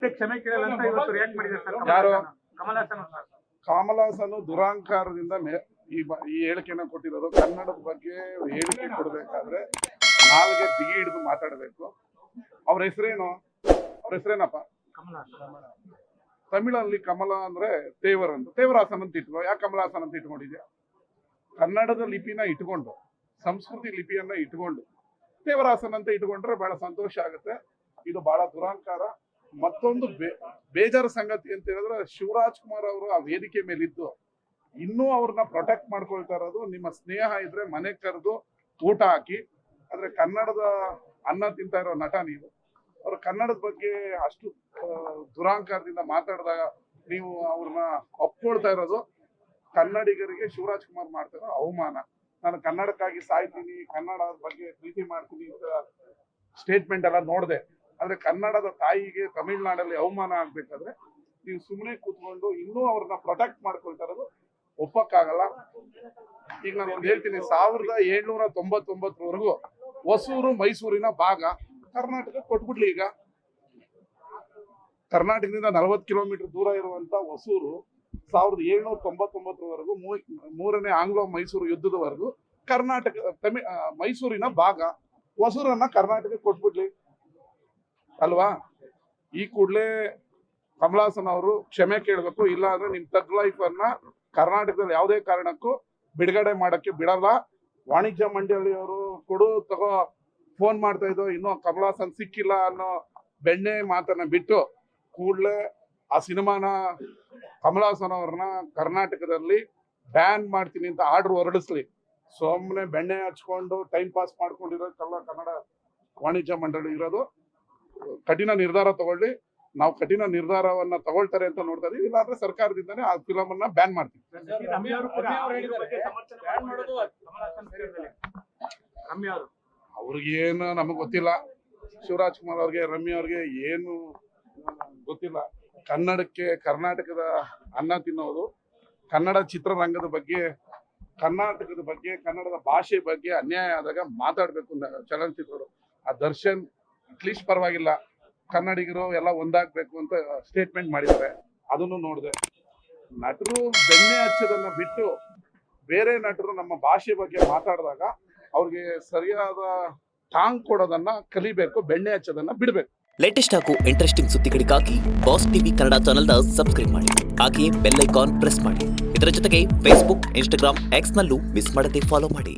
ಕ್ಷಮೆ ಕೇಳಲ್ಲ ಅಂತ ಇವತ್ತು ರಿಯಾಕ್ಟ್ ಮಾಡಿದ್ದಾರೆ ಸರ್. ಯಾರು? ಕಮಲ್ ಹಾಸನ್ ಸರ್. ಕಮಲ್ ಹಾಸನ್ ದುರಾಂಕಾರದಿಂದ ಈ ಹೇಳಿಕೆನ ಕೊಟ್ಟಿರೋದು. ಕನ್ನಡದ ಬಗ್ಗೆ ಹೇಳಿಕೆ ಕೊಡ್ಬೇಕಾದ್ರೆ ನಾಲ್ಗೆ ಬಿಗಿ ಹಿಡಿದು ಮಾತಾಡಬೇಕು. ಅವ್ರ ಹೆಸರೇನಪ್ಪ? ತಮಿಳಲ್ಲಿ ಕಮಲ ಅಂದ್ರೆ ತೇವರ್ ಅಂತ, ತೇವರಾಸನ್ ಅಂತ ಇಟ್ಕೋ. ಯಾಕೆ ಕಮಲ್ ಹಾಸನ್ ಅಂತ ಇಟ್ಕೊಂಡಿದ್ಯಾ? ಕನ್ನಡದ ಲಿಪಿನ ಇಟ್ಕೊಂಡು, ಸಂಸ್ಕೃತಿ ಲಿಪಿಯನ್ನ ಇಟ್ಕೊಂಡು ತೇವರಾಸನ್ ಅಂತ ಇಟ್ಕೊಂಡ್ರೆ ಬಹಳ ಸಂತೋಷ ಆಗುತ್ತೆ. ಇದು ಬಹಳ ದುರಾಂಕಾರ. ಮತ್ತೊಂದು ಬೇಜಾರು ಸಂಗತಿ ಅಂತ ಹೇಳಿದ್ರೆ, ಶಿವರಾಜ್ ಕುಮಾರ್ ಅವರು ಆ ವೇದಿಕೆ ಮೇಲಿದ್ದು ಇನ್ನೂ ಅವ್ರನ್ನ ಪ್ರೊಟೆಕ್ಟ್ ಮಾಡ್ಕೊಳ್ತಾ ಇರೋದು. ನಿಮ್ಮ ಸ್ನೇಹ ಇದ್ರೆ ಮನೆ ಕರೆದು ಊಟ ಹಾಕಿ. ಆದ್ರೆ ಕನ್ನಡದ ಅನ್ನ ತಿಂತಾ ಇರೋ ನಟ ನೀವು. ಅವ್ರ ಕನ್ನಡದ ಬಗ್ಗೆ ಅಷ್ಟು ದುರಾಂಕಾರದಿಂದ ಮಾತಾಡಿದಾಗ ನೀವು ಅವ್ರನ್ನ ಒಪ್ಕೊಳ್ತಾ ಇರೋದು ಕನ್ನಡಿಗರಿಗೆ ಶಿವರಾಜ್ ಕುಮಾರ್ ಮಾಡ್ತಾ ಇರೋ ಅವಮಾನ. ನಾನು ಕನ್ನಡಕ್ಕಾಗಿ ಸಾಯ್ತೀನಿ, ಕನ್ನಡದ ಬಗ್ಗೆ ಪ್ರೀತಿ ಮಾಡ್ತೀನಿ ಅಂತ ಸ್ಟೇಟ್ಮೆಂಟ್ ಎಲ್ಲ ನೋಡಿದೆ. ಆದ್ರೆ ಕನ್ನಡದ ತಾಯಿಗೆ ತಮಿಳ್ನಾಡಲ್ಲಿ ಅವಮಾನ ಆಗ್ಬೇಕಾದ್ರೆ ನೀವು ಸುಮ್ಮನೆ ಕೂತ್ಕೊಂಡು ಇನ್ನೂ ಅವ್ರನ್ನ ಪ್ರೊಟೆಕ್ಟ್ ಮಾಡ್ಕೊಳ್ತಾ ಇರೋದು ಒಪ್ಪಕ್ಕಾಗಲ್ಲ. ಈಗ ನಾನು ಒಂದು ಹೇಳ್ತೀನಿ, 1799ವರೆಗೂ ಹೊಸೂರು ಮೈಸೂರಿನ ಭಾಗ ಕರ್ನಾಟಕ ಕೊಟ್ಬಿಡ್ಲಿ. ಈಗ ಕರ್ನಾಟಕದಿಂದ 40 ಕಿಲೋಮೀಟರ್ ದೂರ ಇರುವಂತ ಹೊಸೂರು 1799ವರೆಗೂ ಮೂರನೇ ಆಂಗ್ಲೋ ಮೈಸೂರು ಯುದ್ಧದವರೆಗೂ ಕರ್ನಾಟಕ ಮೈಸೂರಿನ ಭಾಗ. ಹೊಸೂರನ್ನ ಕರ್ನಾಟಕ ಕೊಟ್ಬಿಡ್ಲಿ ಅಲ್ವಾ? ಈ ಕೂಡಲೇ ಕಮಲ್ ಹಾಸನ್ ಅವರು ಕ್ಷಮೆ ಕೇಳಬೇಕು. ಇಲ್ಲ ಅಂದ್ರೆ ನಿಮ್ ತಗ್ ಲೈಫ್ ಅನ್ನ ಕರ್ನಾಟಕದಲ್ಲಿ ಯಾವುದೇ ಕಾರಣಕ್ಕೂ ಬಿಡುಗಡೆ ಮಾಡಕ್ಕೆ ಬಿಡಲ್ಲ. ವಾಣಿಜ್ಯ ಮಂಡಳಿಯವರು ಕೊಡು ತಗೋ ಫೋನ್ ಮಾಡ್ತಾ ಇದ್ದೋ, ಇನ್ನೂ ಕಮಲ್ ಹಾಸನ್ ಸಿಕ್ಕಿಲ್ಲ ಅನ್ನೋ ಬೆಣ್ಣೆ ಮಾತನ್ನ ಬಿಟ್ಟು ಕೂಡಲೇ ಆ ಸಿನಿಮಾನ ಕಮಲ್ ಹಾಸನ್ ಅವ್ರನ್ನ ಕರ್ನಾಟಕದಲ್ಲಿ ಬ್ಯಾನ್ ಮಾಡ್ತೀನಿ ಅಂತ ಆರ್ಡರ್ ಹೊರಡಿಸ್ಲಿ. ಸುಮ್ಮನೆ ಬೆಣ್ಣೆ ಹಚ್ಕೊಂಡು ಟೈಮ್ ಪಾಸ್ ಮಾಡ್ಕೊಂಡಿರೋದಕ್ಕೆಲ್ಲ ಕನ್ನಡ ವಾಣಿಜ್ಯ ಮಂಡಳಿ ಇರೋದು. ಕಠಿಣ ನಿರ್ಧಾರ ತಗೊಳ್ಳಿ. ನಾವು ಕಠಿಣ ನಿರ್ಧಾರವನ್ನ ತಗೊಳ್ತಾರೆ ಅಂತ ನೋಡ್ತಾ ಇದೀವಿ. ಇಲ್ಲಾಂದ್ರೆ ಸರ್ಕಾರದಿಂದನೇ ಆ ಫಿಲಮ್ ಅನ್ನ ಬ್ಯಾನ್ ಮಾಡ್ತೀವಿ. ಅವ್ರಿಗೇನು ನಮಗ್ ಗೊತ್ತಿಲ್ಲ. ಶಿವರಾಜ್ ಕುಮಾರ್ ಅವ್ರಿಗೆ, ರಮ್ಯಾ ಅವ್ರಿಗೆ ಏನು ಗೊತ್ತಿಲ್ಲ. ಕನ್ನಡಕ್ಕೆ, ಕರ್ನಾಟಕದ ಅನ್ನ ತಿನ್ನೋದು, ಕನ್ನಡ ಚಿತ್ರರಂಗದ ಬಗ್ಗೆ, ಕರ್ನಾಟಕದ ಬಗ್ಗೆ, ಕನ್ನಡದ ಭಾಷೆ ಬಗ್ಗೆ ಅನ್ಯಾಯ ಆದಾಗ ಮಾತಾಡ್ಬೇಕು ಚಲನಚಿತ್ರರು. ಆ ದರ್ಶನ್ ಅಟ್ಲೀಸ್ಟ್ ಪರವಾಗಿಲ್ಲ, ಕನ್ನಡಿಗರು ಎಲ್ಲ ಒಂದಾಗ್ಬೇಕು ಅಂತ ಸ್ಟೇಟ್ಮೆಂಟ್ ಮಾಡಿದ್ದಾರೆ. ಅದನ್ನು ನೋಡಿದೆ. ನಟರು ಬೆಣ್ಣೆ ಹಚ್ಚೋದನ್ನ ಬಿಟ್ಟು ಬೇರೆ ನಟರು ನಮ್ಮ ಭಾಷೆ ಬಗ್ಗೆ ಮಾತಾಡಿದಾಗ ಅವ್ರಿಗೆ ಸರಿಯಾದ ಟಾಂಗ್ ಕೊಡೋದನ್ನ ಕಲಿಬೇಕು, ಬೆಣ್ಣೆ ಹಚ್ಚೋದನ್ನ ಬಿಡ್ಬೇಕು. ಲೇಟೆಸ್ಟ್ ಹಾಗೂ ಇಂಟ್ರೆಸ್ಟಿಂಗ್ ಸುದ್ದಿಗಳಿಗಾಗಿ ಬಾಸ್ ಟಿವಿ ಕನ್ನಡ ಚಾನೆಲ್ನ ಸಬ್ಸ್ಕ್ರೈಬ್ ಮಾಡಿ. ಹಾಗೆಯೇ ಬೆಲ್ ಐಕಾನ್ ಪ್ರೆಸ್ ಮಾಡಿ. ಇದರ ಜೊತೆಗೆ ಫೇಸ್ಬುಕ್, ಇನ್ಸ್ಟಾಗ್ರಾಮ್, ಎಕ್ಸ್ ನಲ್ಲೂ ಮಿಸ್ ಮಾಡದೆ ಫಾಲೋ ಮಾಡಿ.